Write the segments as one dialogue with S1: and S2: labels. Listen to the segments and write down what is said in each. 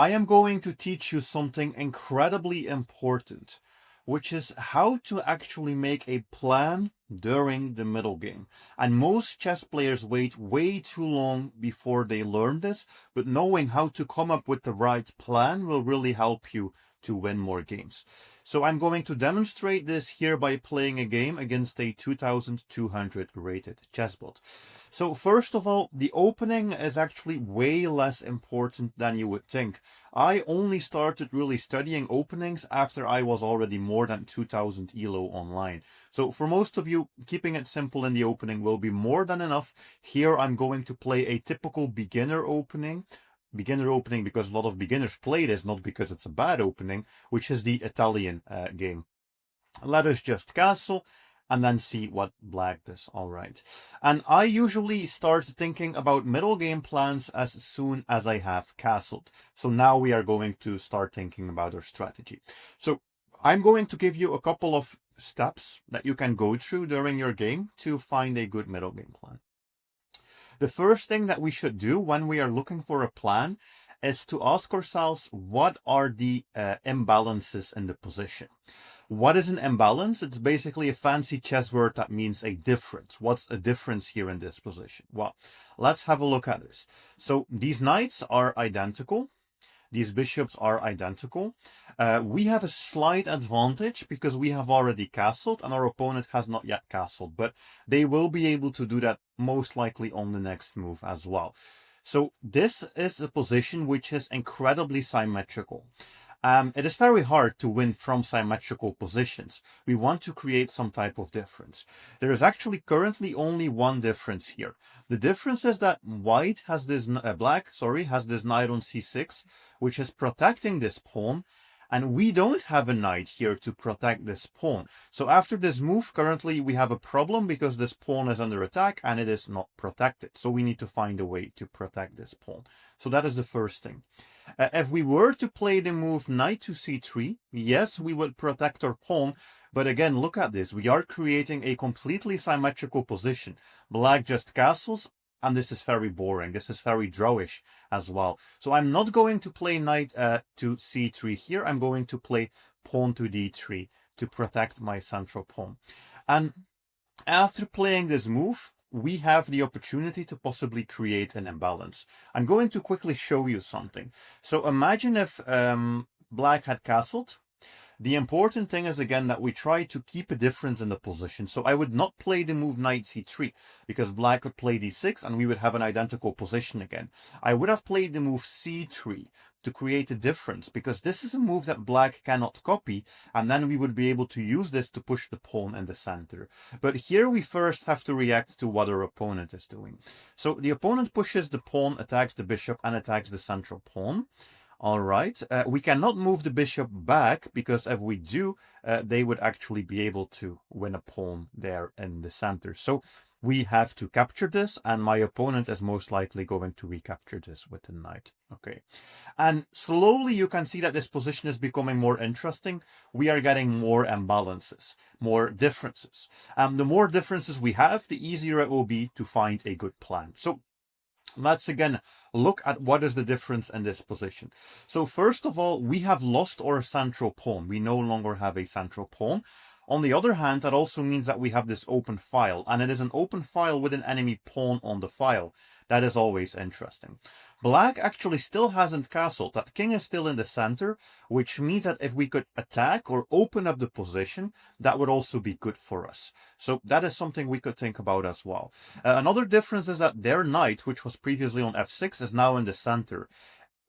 S1: I am going to teach you something incredibly important, which is how to actually make a plan during the middle game. And most chess players wait way too long before they learn this, but knowing how to come up with the right plan will really help you to win more games. So I'm going to demonstrate this here by playing a game against a 2200 rated chessbot. So first of all, the opening is actually way less important than you would think. I only started really studying openings after I was already more than 2000 ELO online. So for most of you, keeping it simple in the opening will be more than enough. Here I'm going to play a typical beginner opening. Beginner opening because a lot of beginners play this, not because it's a bad opening, which is the Italian game. Let us just castle and then see what black does. All right. And I usually start thinking about middle game plans as soon as I have castled. So now we are going to start thinking about our strategy. So I'm going to give you a couple of steps that you can go through during your game to find a good middle game plan. The first thing that we should do when we are looking for a plan is to ask ourselves, what are the imbalances in the position? What is an imbalance? It's basically a fancy chess word that means a difference. What's a difference here in this position? Well, let's have a look at this. So these knights are identical. These bishops are identical. We have a slight advantage because we have already castled and our opponent has not yet castled, but they will be able to do that most likely on the next move as well. So this is a position which is incredibly symmetrical. It is very hard to win from symmetrical positions. We want to create some type of difference. There is actually currently only one difference here. The difference is that white has this, black has this knight on c6, which is protecting this pawn, and we don't have a knight here to protect this pawn. So after this move, currently we have a problem because this pawn is under attack and it is not protected. So we need to find a way to protect this pawn. So that is the first thing. If we were to play the move knight to c3, yes, we would protect our pawn. But again, look at this. We are creating a completely symmetrical position. Black just castles, and this is very boring. This is very drawish as well. So I'm not going to play knight to c3 here. I'm going to play pawn to d3 to protect my central pawn. And after playing this move, we have the opportunity to possibly create an imbalance. I'm going to quickly show you something. So imagine if black had castled. The important thing is, again, that we try to keep a difference in the position. So I would not play the move knight c3 because black would play d6 and we would have an identical position again. I would have played the move c3 to create a difference because this is a move that black cannot copy, and then we would be able to use this to push the pawn in the center. But here we first have to react to what our opponent is doing. So the opponent pushes the pawn, attacks the bishop, and attacks the central pawn. All right, we cannot move the bishop back because if we do, they would actually be able to win a pawn there in the center. So we have to capture this, and my opponent is most likely going to recapture this with the knight. Okay, and slowly you can see that this position is becoming more interesting. We are getting more imbalances, more differences. The more differences we have, the easier it will be to find a good plan. So let's again look at what is the difference in this position. So first of all, we have lost our central pawn. We no longer have a central pawn. On the other hand, that also means that we have this open file, and it is an open file with an enemy pawn on the file. That is always interesting. Black actually still hasn't castled. That king is still in the center, which means that if we could attack or open up the position, that would also be good for us. So that is something we could think about as well. Another difference is that their knight, which was previously on f6, is now in the center.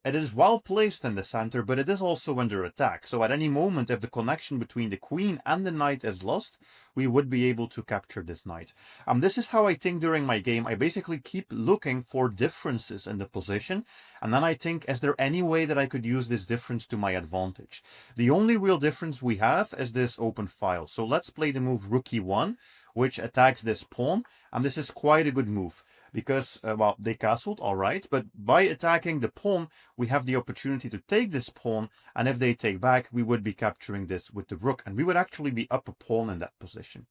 S1: It is well placed in the center, but it is also under attack. So at any moment, if the connection between the queen and the knight is lost, we would be able to capture this knight. This is how I think during my game. I basically keep looking for differences in the position, and then I think, is there any way that I could use this difference to my advantage? The only real difference we have is this open file. So let's play the move rook e1, which attacks this pawn, and this is quite a good move. Because, well, they castled, all right, but by attacking the pawn, we have the opportunity to take this pawn, and if they take back, we would be capturing this with the rook, and we would actually be up a pawn in that position.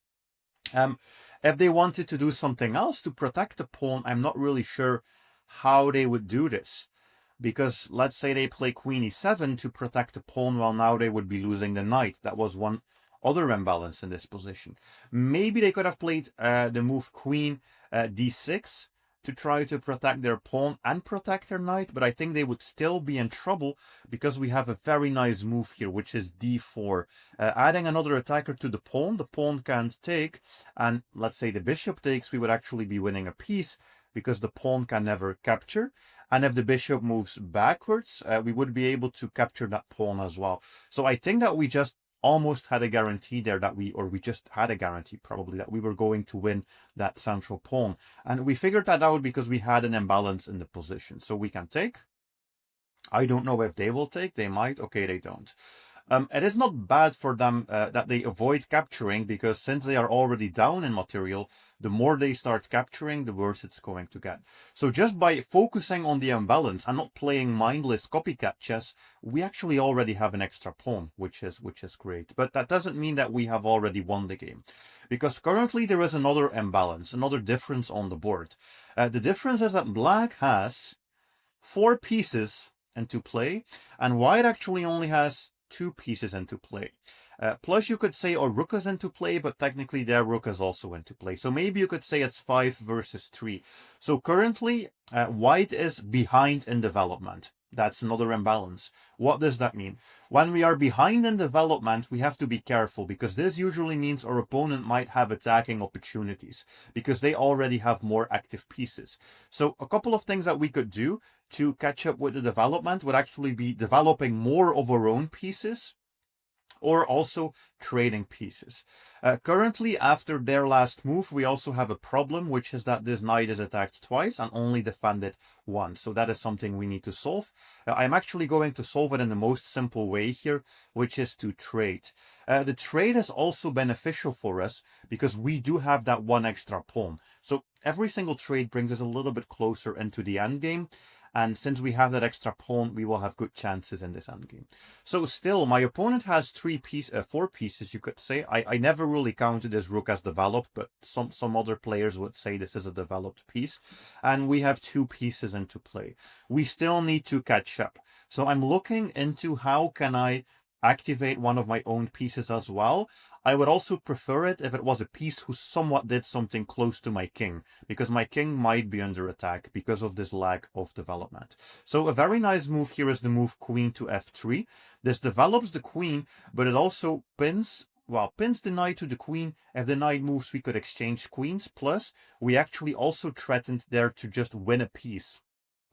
S1: If they wanted to do something else to protect the pawn, I'm not really sure how they would do this. because let's say they play queen e7 to protect the pawn, while now they would be losing the knight. That was one other imbalance in this position. Maybe they could have played the move queen d6 to try to protect their pawn and protect their knight, but I think they would still be in trouble because we have a very nice move here, which is d4. Adding another attacker to the pawn can't take, and let's say the bishop takes, we would actually be winning a piece because the pawn can never capture. And if the bishop moves backwards, we would be able to capture that pawn as well. So I think that we just almost had a guarantee there that we just had a guarantee probably that we were going to win that central pawn. And we figured that out because we had an imbalance in the position. So we can take. I don't know if they will take. They might. Okay, they don't. It is not bad for them that they avoid capturing, because since they are already down in material, the more they start capturing, the worse it's going to get. So just by focusing on the imbalance and not playing mindless copycat chess, we actually already have an extra pawn, which is great. But that doesn't mean that we have already won the game, because currently there is another imbalance, another difference on the board. The difference is that black has 4 pieces into play, and white actually only has 2 pieces into play. Plus you could say our rook is into play, but technically their rook is also into play. So maybe you could say it's 5 versus 3. So currently white is behind in development. That's another imbalance. What does that mean? When we are behind in development, we have to be careful, because this usually means our opponent might have attacking opportunities because they already have more active pieces. So a couple of things that we could do to catch up with the development would actually be developing more of our own pieces, or also trading pieces. Currently, after their last move, we also have a problem, which is that this knight is attacked twice and only defended once. So that is something we need to solve. I'm actually going to solve it in the most simple way here, which is to trade. The trade is also beneficial for us because we do have that one extra pawn. So every single trade brings us a little bit closer into the endgame. And since we have that extra pawn, we will have good chances in this endgame. So still, my opponent has 4 pieces, you could say. I never really counted this rook as developed, but some other players would say this is a developed piece. And we have 2 pieces into play. We still need to catch up. So I'm looking into how can I activate one of my own pieces as well. I would also prefer it if it was a piece who somewhat did something close to my king, because my king might be under attack because of this lack of development. So a very nice move here is the move queen to f3. This develops the queen, but it also pins the knight to the queen. If the knight moves, we could exchange queens. Plus, we actually also threatened there to just win a piece.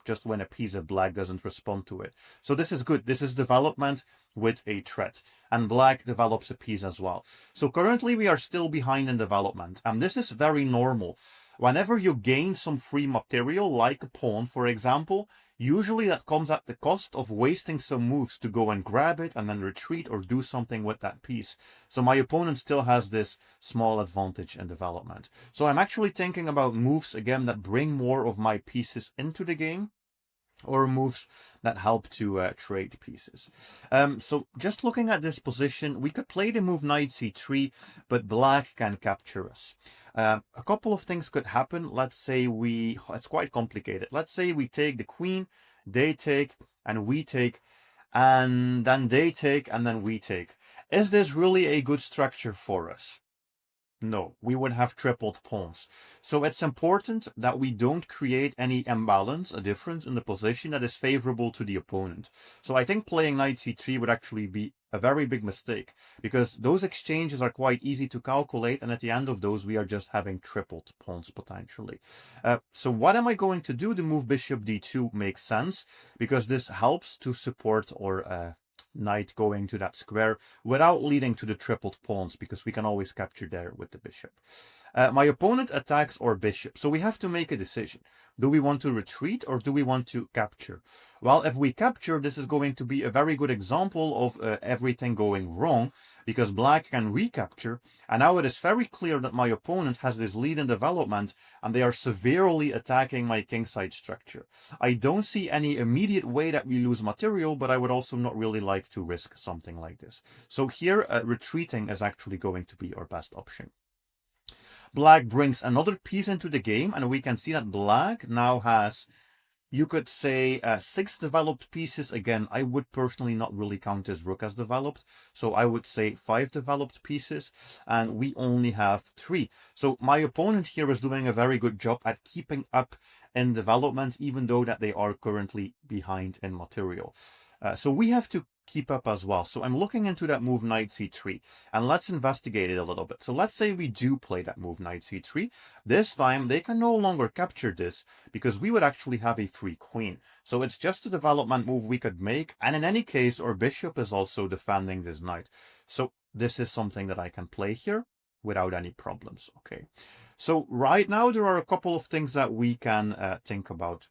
S1: Just when a piece of black doesn't respond to it. So this is good. This is development with a threat. And black develops a piece as well. So currently we are still behind in development. And this is very normal. Whenever you gain some free material, like a pawn, for example, usually that comes at the cost of wasting some moves to go and grab it and then retreat or do something with that piece. So my opponent still has this small advantage in development. So I'm actually thinking about moves, again, that bring more of my pieces into the game, or moves that help to trade pieces. So just looking at this position, we could play the move knight c3, but black can capture us. A couple of things could happen. Let's say it's quite complicated. Let's say we take the queen, they take, and we take, and then they take, and then we take. Is this really a good structure for us? No, we would have tripled pawns. So it's important that we don't create any imbalance, a difference in the position that is favorable to the opponent. So I think playing knight c3 would actually be a very big mistake, because those exchanges are quite easy to calculate, and at the end of those we are just having tripled pawns potentially. So what am I going to do? The move bishop d2 makes sense, because this helps to support our knight going to that square without leading to the tripled pawns, because we can always capture there with the bishop. My opponent attacks our bishop, so we have to make a decision. Do we want to retreat or do we want to capture? Well, if we capture, this is going to be a very good example of everything going wrong, because black can recapture, and now it is very clear that my opponent has this lead in development, and they are severely attacking my kingside structure. I don't see any immediate way that we lose material, but I would also not really like to risk something like this. So here, retreating is actually going to be our best option. Black brings another piece into the game, and we can see that black now has You could say 6 developed pieces. Again, I would personally not really count his rook as developed. So I would say 5 developed pieces, and we only have 3. So my opponent here is doing a very good job at keeping up in development, even though that they are currently behind in material. So we have to keep up as well. So I'm looking into that move knight c3, and let's investigate it a little bit. So let's say we do play that move knight c3. This time they can no longer capture this because we would actually have a free queen. So it's just a development move we could make, and in any case our bishop is also defending this knight. So this is something that I can play here without any problems. Okay, so right now there are a couple of things that we can think about.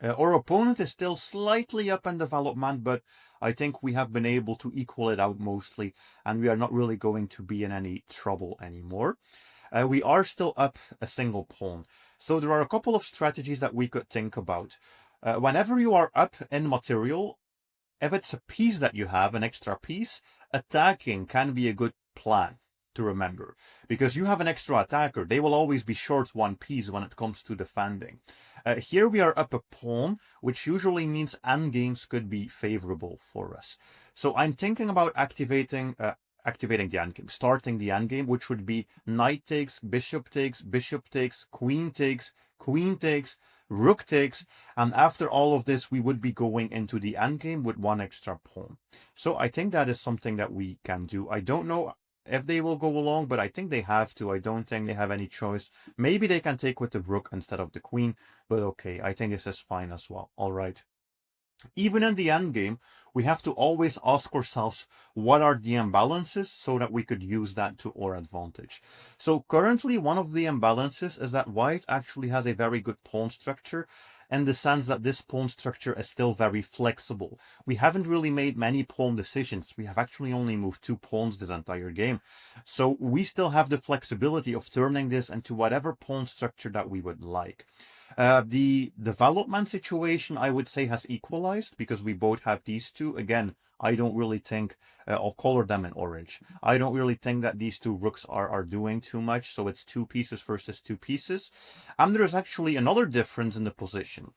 S1: Our opponent is still slightly up in development, but I think we have been able to equal it out mostly, and we are not really going to be in any trouble anymore. We are still up a single pawn. So there are a couple of strategies that we could think about. Whenever you are up in material, if it's a piece that you have, an extra piece, attacking can be a good plan to remember. Because you have an extra attacker, they will always be short one piece when it comes to defending. Here we are up a pawn, which usually means endgames could be favorable for us. So I'm thinking about activating the endgame, starting the endgame, which would be knight takes, bishop takes, queen takes, rook takes, and after all of this, we would be going into the endgame with one extra pawn. So I think that is something that we can do. I don't know if they will go along, but I think they have to. I don't think they have any choice. Maybe they can take with the rook instead of the queen, but okay, I think this is fine as well. All right. Even in the endgame, we have to always ask ourselves, what are the imbalances so that we could use that to our advantage. So currently, one of the imbalances is that white actually has a very good pawn structure, in the sense that this pawn structure is still very flexible. We haven't really made many pawn decisions. We have actually only moved 2 pawns this entire game. So we still have the flexibility of turning this into whatever pawn structure that we would like. The development situation, I would say, has equalized because we both have these two. Again, I don't really think, I'll color them in orange. I don't really think that these two rooks are doing too much. So it's 2 pieces versus 2 pieces. And there's actually another difference in the position.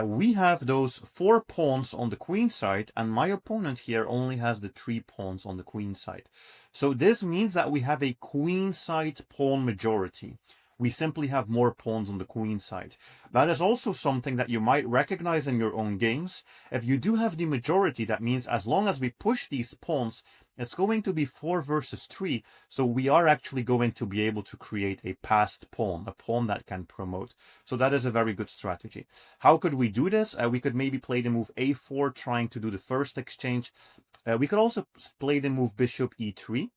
S1: We have those 4 pawns on the queen side, and my opponent here only has the 3 pawns on the queen side. So this means that we have a queen side pawn majority. We simply have more pawns on the queen side. That is also something that you might recognize in your own games. If you do have the majority, that means as long as we push these pawns, it's going to be 4 versus 3. So we are actually going to be able to create a passed pawn, a pawn that can promote. So that is a very good strategy. How could we do this? We could maybe play the move a4, trying to do the first exchange. We could also play the move bishop e3.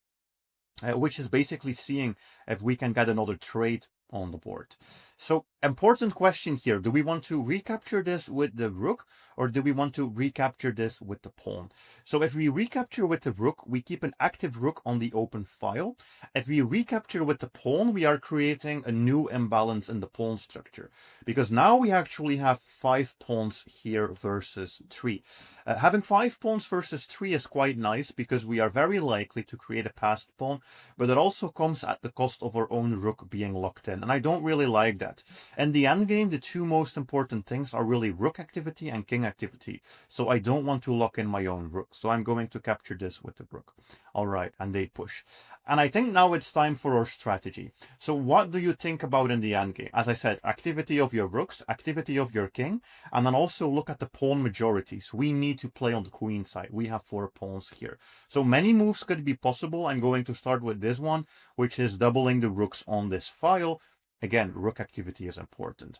S1: Which is basically seeing if we can get another trade on the board. So important question here. Do we want to recapture this with the rook, or do we want to recapture this with the pawn? So if we recapture with the rook, we keep an active rook on the open file. If we recapture with the pawn, we are creating a new imbalance in the pawn structure, because now we actually have 5 pawns here versus 3. Having 5 pawns versus 3 is quite nice because we are very likely to create a passed pawn, but it also comes at the cost of our own rook being locked in, and I don't really like that. In the endgame, the 2 most important things are really rook activity and king activity, so I don't want to lock in my own rook, so I'm going to capture this with the rook. All right, and they push. And I think now it's time for our strategy. So what do you think about in the endgame? As I said, activity of your rooks, activity of your king, and then also look at the pawn majorities. We need to play on the queen side. We have 4 pawns here. So many moves could be possible. I'm going to start with this one, which is doubling the rooks on this file. Again, rook activity is important.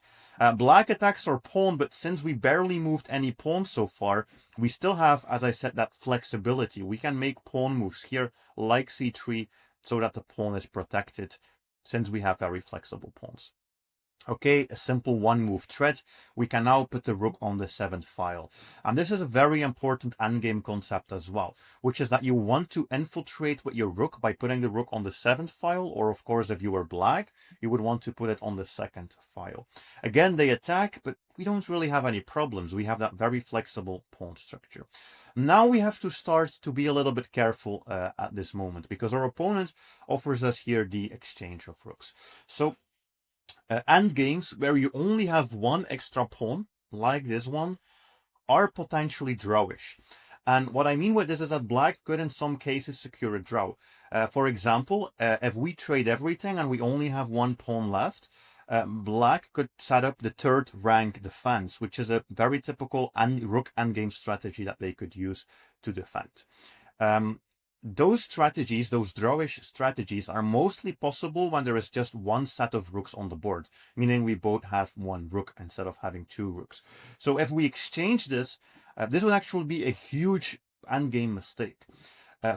S1: Black attacks our pawn, but since we barely moved any pawns so far, we still have, as I said, that flexibility. We can make pawn moves here, like c3, so that the pawn is protected, since we have very flexible pawns. Okay, a simple 1-move threat. We can now put the rook on the 7th file. And this is a very important endgame concept as well, which is that you want to infiltrate with your rook by putting the rook on the 7th file, or of course, if you were black, you would want to put it on the 2nd file. Again, they attack, but we don't really have any problems. We have that very flexible pawn structure. Now we have to start to be a little bit careful at this moment, because our opponent offers us here the exchange of rooks. So end games where you only have 1 extra pawn, like this one, are potentially drawish. And what I mean with this is that black could in some cases secure a draw. For example, if we trade everything and we only have one pawn left, black could set up the third rank defense, which is a very typical rook endgame strategy that they could use to defend. Those strategies, those drawish strategies, are mostly possible when there is just one set of rooks on the board, meaning we both have one rook instead of having two rooks. So if we exchange this, this would actually be a huge endgame mistake.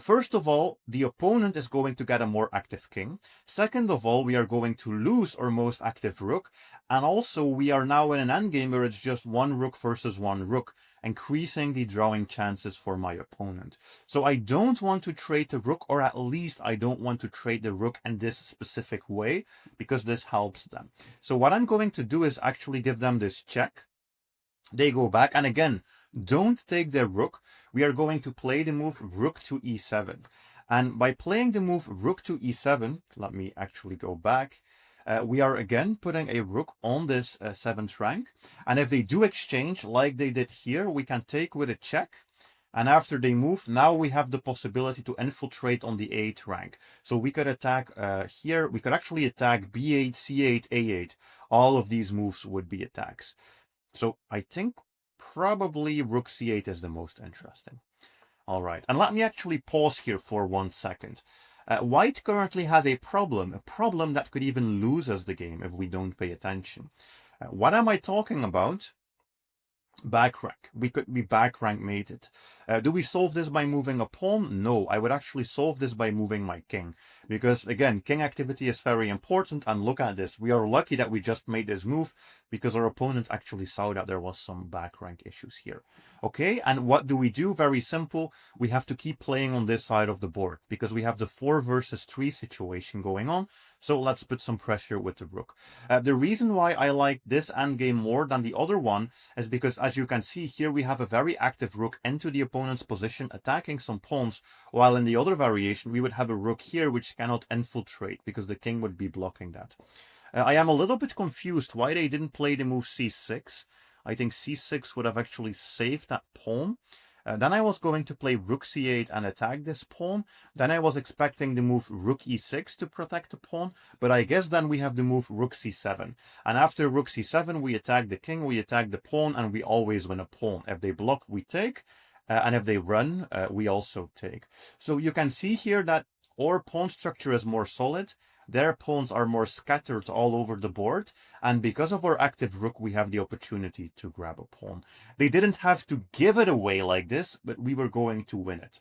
S1: First of all, the opponent is going to get a more active king. Second of all, we are going to lose our most active rook. And also, we are now in an endgame where it's just one rook versus one rook, increasing the drawing chances for my opponent. So I don't want to trade the rook, or at least I don't want to trade the rook in this specific way, because this helps them. So what I'm going to do is actually give them this check. They go back, and again, don't take their rook. We are going to play the move rook to e7. And by playing the move rook to e7, let me actually go back, we are again putting a rook on this 7th rank. And if they do exchange, like they did here, we can take with a check. And after they move, now we have the possibility to infiltrate on the 8th rank. So we could attack here, we could actually attack b8, c8, a8. All of these moves would be attacks. So I think probably rook c8 is the most interesting. All right, and let me actually pause here for 1 second. White currently has a problem that could even lose us the game if we don't pay attention. What am I talking about? Back rank. We could be back rank mated. Do we solve this by moving a pawn? No, I would actually solve this by moving my king. Because again, king activity is very important, and look at this. We are lucky that we just made this move because our opponent actually saw that there was some back rank issues here. Okay, and what do? Very simple. We have to keep playing on this side of the board because we have the 4 versus 3 situation going on. So let's put some pressure with the rook. The reason why I like this endgame more than the other one is because, as you can see here, we have a very active rook into the opponent's position attacking some pawns, while in the other variation we would have a rook here which cannot infiltrate because the king would be blocking that. I am a little bit confused why they didn't play the move c6. I think c6 would have actually saved that pawn. Then I was going to play rook c8 and attack this pawn. Then I was expecting the move rook e6 to protect the pawn. But I guess then we have the move rook c7. And after rook c7, we attack the king, we attack the pawn, and we always win a pawn. If they block, we take. And if they run, we also take. So you can see here that our pawn structure is more solid. Their pawns are more scattered all over the board, and because of our active rook, we have the opportunity to grab a pawn. They didn't have to give it away like this, but we were going to win it.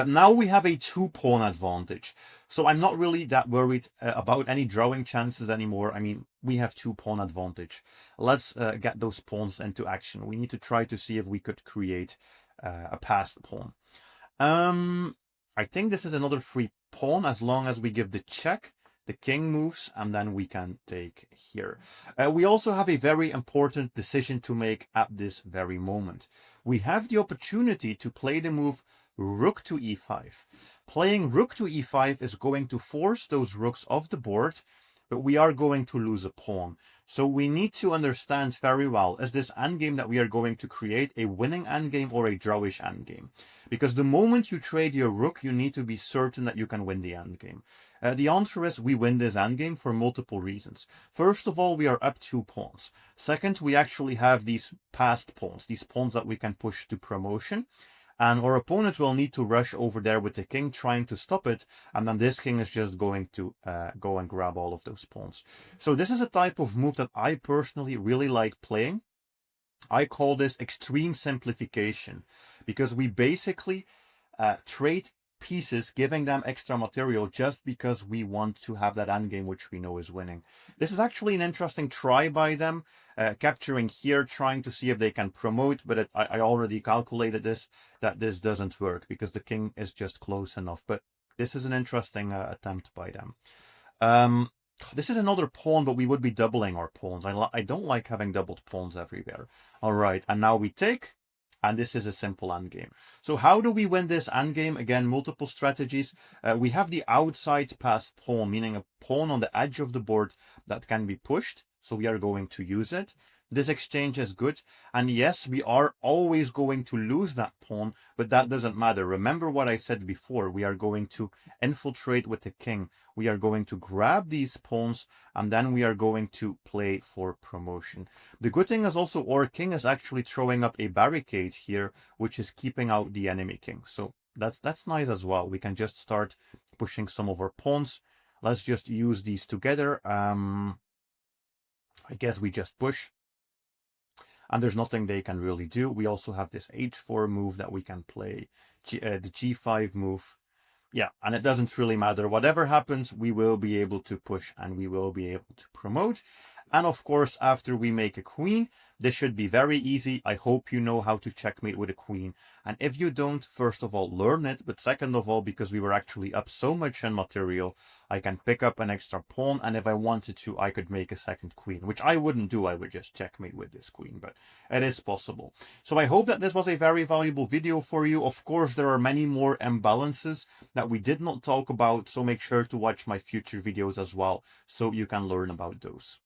S1: Now we have a 2-pawn advantage, so I'm not really that worried about any drawing chances anymore. I mean, we have 2-pawn advantage. Let's get those pawns into action. We need to try to see if we could create a passed pawn. I think this is another free pawn as long as we give the check, the king moves, and then we can take here. We also have a very important decision to make at this very moment. We have the opportunity to play the move rook to e5. Playing rook to e5 is going to force those rooks off the board, but we are going to lose a pawn. So we need to understand very well, is this endgame that we are going to create a winning endgame or a drawish endgame? Because the moment you trade your rook, you need to be certain that you can win the endgame. The answer is we win this endgame for multiple reasons. First of all, we are up 2 pawns. Second, we actually have these passed pawns, these pawns that we can push to promotion. And our opponent will need to rush over there with the king trying to stop it. And then this king is just going to go and grab all of those pawns. So this is a type of move that I personally really like playing. I call this extreme simplification because we basically trade pieces, giving them extra material just because we want to have that endgame which we know is winning. This is actually an interesting try by them, capturing here, trying to see if they can promote, but I already calculated this, that this doesn't work because the king is just close enough. But this is an interesting attempt by them. This is another pawn, but we would be doubling our pawns. I don't like having doubled pawns everywhere. All right, and now we take. And this is a simple endgame. So how do we win this endgame? Again, multiple strategies. We have the outside passed pawn, meaning a pawn on the edge of the board that can be pushed. So we are going to use it. this exchange is good. And yes, we are always going to lose that pawn, but that doesn't matter. Remember what I said before. We are going to infiltrate with the king. We are going to grab these pawns, and then we are going to play for promotion. The good thing is also our king is actually throwing up a barricade here, which is keeping out the enemy king. So that's nice as well. We can just start pushing some of our pawns. Let's just use these together. I guess we just push. And there's nothing they can really do. We also have this h4 move that we can play, the g5 move. Yeah, and it doesn't really matter. Whatever happens, we will be able to push and we will be able to promote. And of course, after we make a queen, this should be very easy. I hope you know how to checkmate with a queen. And if you don't, first of all, learn it. But second of all, because we were actually up so much in material, I can pick up an extra pawn. And if I wanted to, I could make a second queen, which I wouldn't do. I would just checkmate with this queen, but it is possible. So I hope that this was a very valuable video for you. Of course, there are many more imbalances that we did not talk about. So make sure to watch my future videos as well, so you can learn about those.